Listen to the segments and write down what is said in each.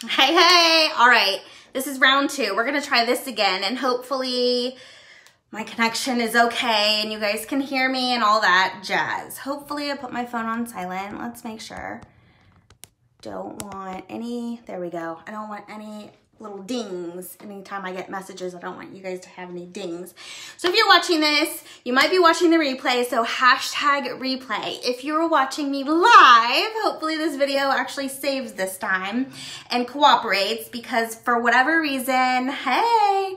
Hey, all right, this is round 2. We're gonna try this again, and hopefully my connection is okay and you guys can hear me and all that jazz. Hopefully I put my phone on silent. Let's make sure. Don't want any, there we go. I don't want any little dings. Anytime I get messages, I don't want you guys to have any dings. So if you're watching this, you might be watching the replay, so hashtag replay. If you're watching me live, hopefully this video actually saves this time and cooperates, because for whatever reason, hey,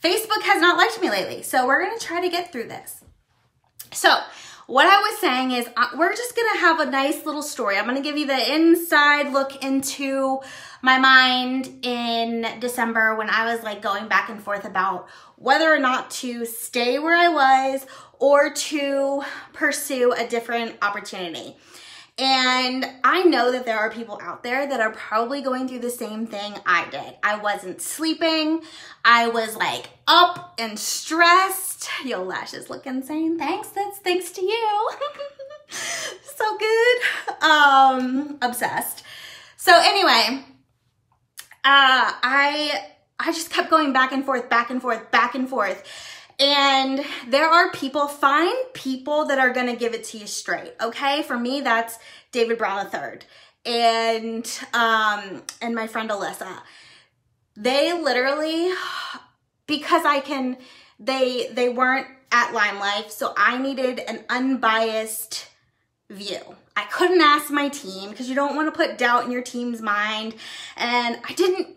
Facebook has not liked me lately. So we're gonna try to get through this. So what I was saying is we're just gonna have a nice little story. I'm gonna give you the inside look into my mind in December when I was like going back and forth about whether or not to stay where I was or to pursue a different opportunity. And I know that there are people out there that are probably going through the same thing I did. I wasn't sleeping. I was like up and stressed. Yo, lashes look insane. Thanks, that's thanks to you. So good. Obsessed. So anyway, I just kept going back and forth, back and forth, back and forth. And there are people, find people that are going to give it to you straight. Okay. For me, that's David Brown III and my friend Alyssa. They literally, because they weren't at Lime Life. So I needed an unbiased view. I couldn't ask my team because you don't want to put doubt in your team's mind. And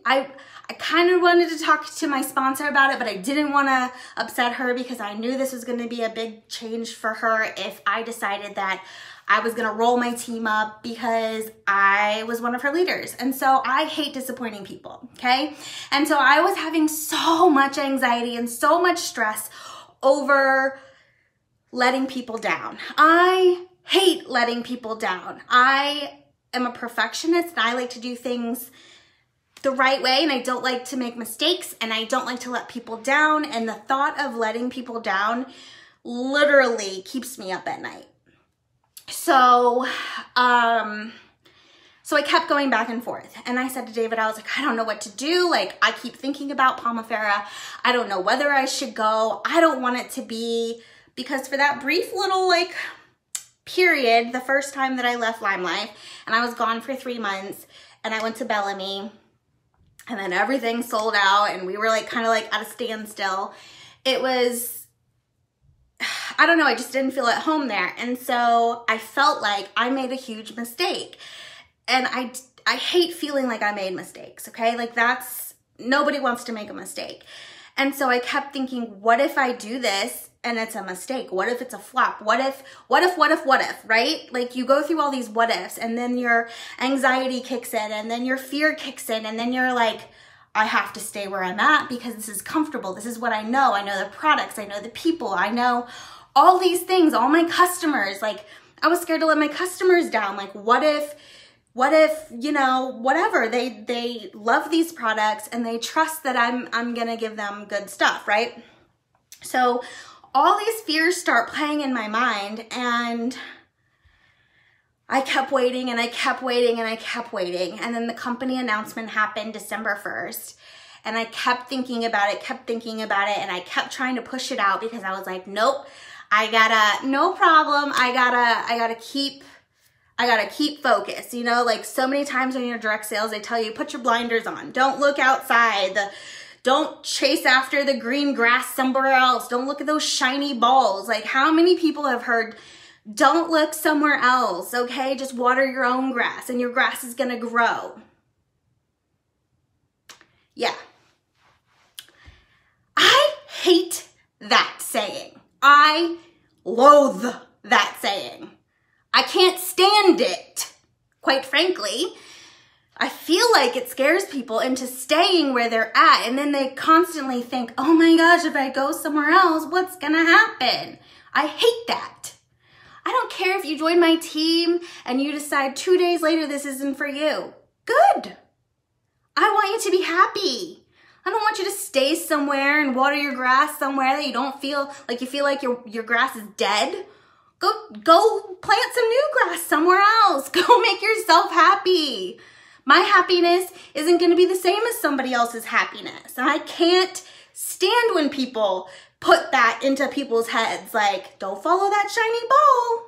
I kind of wanted to talk to my sponsor about it, but I didn't want to upset her because I knew this was going to be a big change for her if I decided that I was going to roll my team up because I was one of her leaders. And so I hate disappointing people, okay? And so I was having so much anxiety and so much stress over letting people down. I hate letting people down. I am a perfectionist and I like to do things the right way, and I don't like to make mistakes, and I don't like to let people down, and the thought of letting people down literally keeps me up at night. So I kept going back and forth, and I said to David, I was like, I don't know what to do. Like, I keep thinking about Pomifera. I don't know whether I should go. I don't want it to be, because for that brief little like period, the first time that I left Lime Life, and I was gone for 3 months, and I went to Bellamy, and then everything sold out and we were like kind of like at a standstill. It was, I don't know, I just didn't feel at home there. And so I felt like I made a huge mistake. And I hate feeling like I made mistakes, okay? Like nobody wants to make a mistake. And so I kept thinking, what if I do this and it's a mistake? What if it's a flop? What if, right? Like you go through all these what ifs, and then your anxiety kicks in, and then your fear kicks in, and then you're like, I have to stay where I'm at because this is comfortable. This is what I know. I know the products. I know the people. I know all these things, all my customers. Like I was scared to let my customers down. Like what if, you know, whatever, they love these products and they trust that I'm going to give them good stuff, right? So all these fears start playing in my mind, and I kept waiting and I kept waiting and I kept waiting. And then the company announcement happened December 1st. And I kept thinking about it, and I kept trying to push it out because I was like, nope, no problem. I gotta keep focused. You know, like so many times when you're direct sales, they tell you, put your blinders on. Don't look outside. Don't chase after the green grass somewhere else. Don't look at those shiny balls. Like how many people have heard, don't look somewhere else, okay? Just water your own grass and your grass is gonna grow. Yeah. I hate that saying. I loathe that saying. I can't stand it, quite frankly. I feel like it scares people into staying where they're at, and then they constantly think, oh my gosh, if I go somewhere else, what's gonna happen? I hate that. I don't care if you join my team and you decide 2 days later this isn't for you. Good. I want you to be happy. I don't want you to stay somewhere and water your grass somewhere that you don't feel like your grass is dead. Go plant some new grass somewhere else. Go make yourself happy. My happiness isn't going to be the same as somebody else's happiness. And I can't stand when people put that into people's heads, like, don't follow that shiny ball.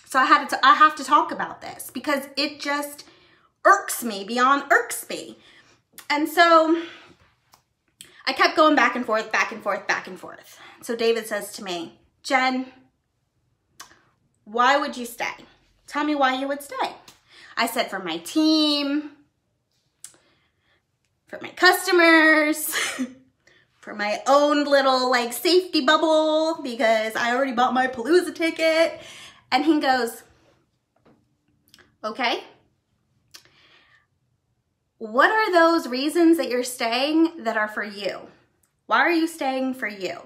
So I have to talk about this because it just irks me beyond irks me. And so I kept going back and forth, back and forth, back and forth. So David says to me, Jen, why would you stay? Tell me why you would stay. I said, for my team, for my customers, for my own little like safety bubble, because I already bought my Palooza ticket. And he goes, okay, what are those reasons that you're staying that are for you? Why are you staying for you?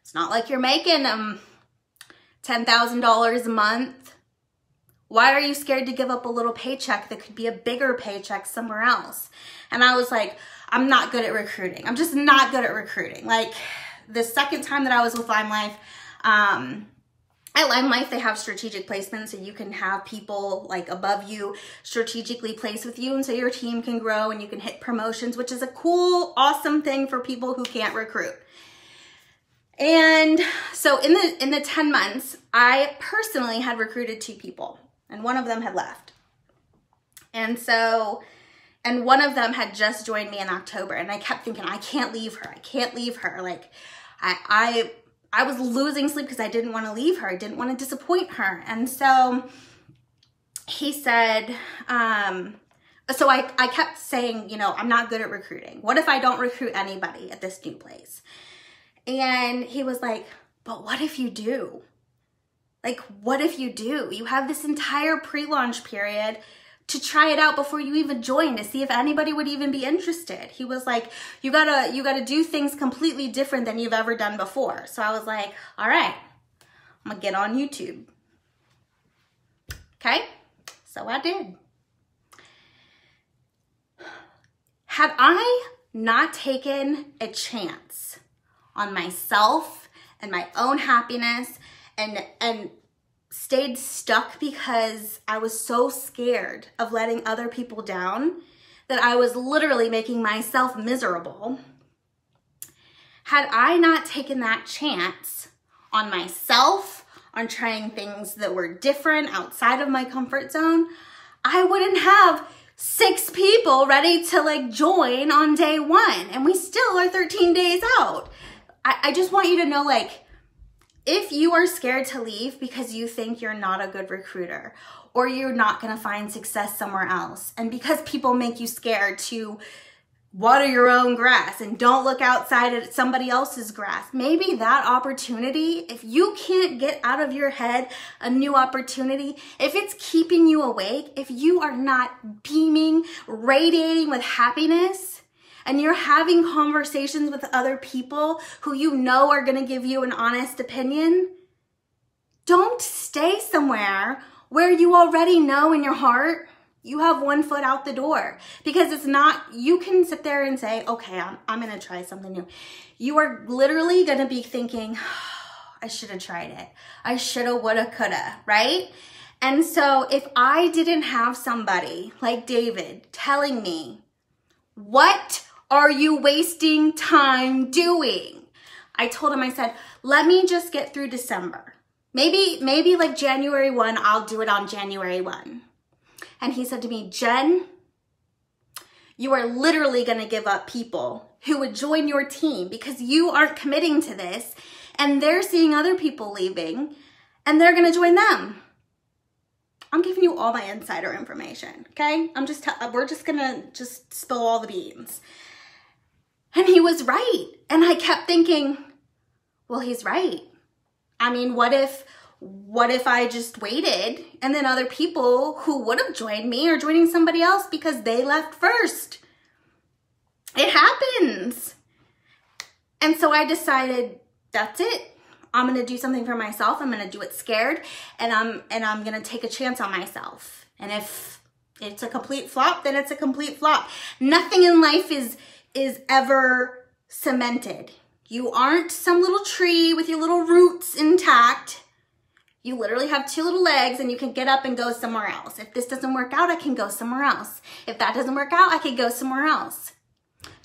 It's not like you're making $10,000 a month. Why are you scared to give up a little paycheck that could be a bigger paycheck somewhere else? And I was like, I'm not good at recruiting. I'm just not good at recruiting. Like the second time that I was with Lime Life, at Lime Life, they have strategic placements, so you can have people like above you strategically place with you, and so your team can grow and you can hit promotions, which is a cool, awesome thing for people who can't recruit. And so in the 10 months, I personally had recruited 2 people, and one of them had left. And one of them had just joined me in October, and I kept thinking, I can't leave her. I can't leave her. Like I was losing sleep because I didn't want to leave her. I didn't want to disappoint her. And so he said, so I kept saying, you know, I'm not good at recruiting. What if I don't recruit anybody at this new place? And he was like, but what if you do? Like, what if you do? You have this entire pre-launch period to try it out before you even join to see if anybody would even be interested. He was like, you gotta do things completely different than you've ever done before. So I was like, all right, I'm gonna get on YouTube. Okay, so I did. Had I not taken a chance on myself and my own happiness and stayed stuck because I was so scared of letting other people down that I was literally making myself miserable. Had I not taken that chance on myself, on trying things that were different outside of my comfort zone, I wouldn't have 6 people ready to like join on day 1, and we still are 13 days out. I just want you to know, like, if you are scared to leave because you think you're not a good recruiter or you're not going to find success somewhere else, and because people make you scared to water your own grass and don't look outside at somebody else's grass, maybe that opportunity, if you can't get out of your head a new opportunity, if it's keeping you awake, if you are not beaming, radiating with happiness, and you're having conversations with other people who you know are going to give you an honest opinion, don't stay somewhere where you already know in your heart you have 1 foot out the door. Because it's not, you can sit there and say, okay, I'm going to try something new. You are literally going to be thinking, oh, I should have tried it. I shoulda, woulda, coulda, right? And so if I didn't have somebody like David telling me, what are you wasting time doing? I told him, I said, let me just get through December. Maybe like January 1, I'll do it on January 1. And he said to me, Jen, you are literally going to give up people who would join your team because you aren't committing to this, and they're seeing other people leaving and they're going to join them. I'm giving you all my insider information, okay? We're just going to spill all the beans. And he was right. And I kept thinking, well, he's right. I mean, what if I just waited and then other people who would have joined me are joining somebody else because they left first? It happens. And so I decided, that's it. I'm going to do something for myself. I'm going to do it scared, and I'm going to take a chance on myself. And if it's a complete flop, then it's a complete flop. Nothing in life is ever cemented. You aren't some little tree with your little roots intact. You literally have two little legs and you can get up and go somewhere else. If this doesn't work out, I can go somewhere else. If that doesn't work out, I can go somewhere else.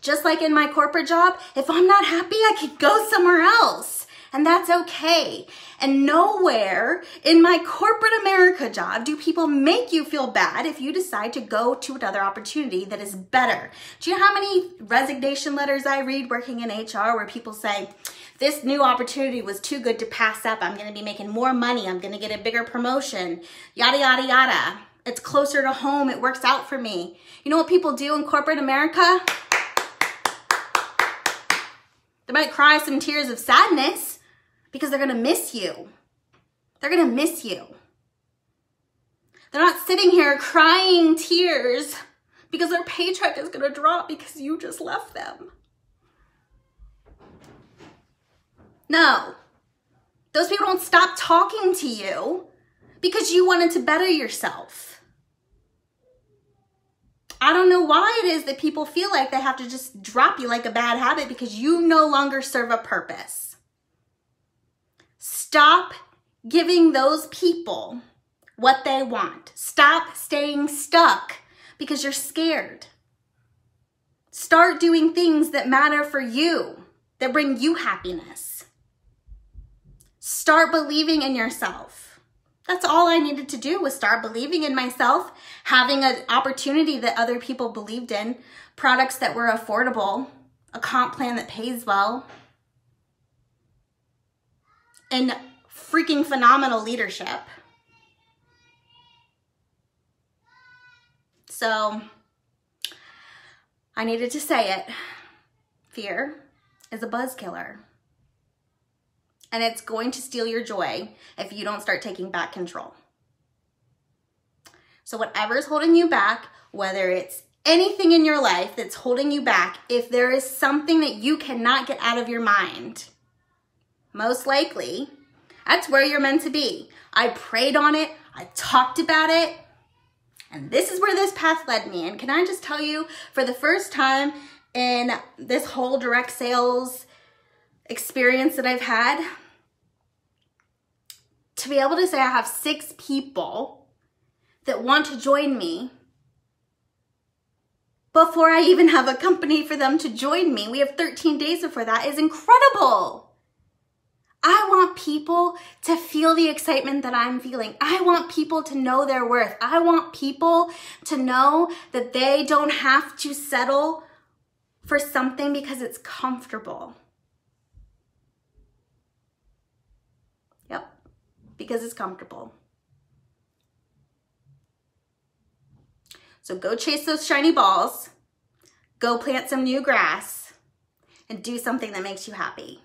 Just like in my corporate job, if I'm not happy, I could go somewhere else. And that's okay. And nowhere in my corporate America job do people make you feel bad if you decide to go to another opportunity that is better. Do you know how many resignation letters I read working in HR where people say, this new opportunity was too good to pass up. I'm going to be making more money. I'm going to get a bigger promotion, yada, yada, yada. It's closer to home. It works out for me. You know what people do in corporate America? They might cry some tears of sadness because they're going to miss you. They're going to miss you. They're not sitting here crying tears because their paycheck is going to drop because you just left them. No, those people don't stop talking to you because you wanted to better yourself. I don't know why it is that people feel like they have to just drop you like a bad habit because you no longer serve a purpose. Stop giving those people what they want. Stop staying stuck because you're scared. Start doing things that matter for you, that bring you happiness. Start believing in yourself. That's all I needed to do was start believing in myself, having an opportunity that other people believed in, products that were affordable, a comp plan that pays well, and freaking phenomenal leadership. So I needed to say it. Fear is a buzz killer. And it's going to steal your joy if you don't start taking back control. So whatever's holding you back, whether it's anything in your life that's holding you back, if there is something that you cannot get out of your mind, most likely, that's where you're meant to be. I prayed on it. I talked about it. And this is where this path led me. And can I just tell you, for the first time in this whole direct sales experience that I've had, to be able to say I have 6 people that want to join me before I even have a company for them to join me. We have 13 days before that is incredible. I want people to feel the excitement that I'm feeling. I want people to know their worth. I want people to know that they don't have to settle for something because it's comfortable. Yep, because it's comfortable. So go chase those shiny balls, go plant some new grass, and do something that makes you happy.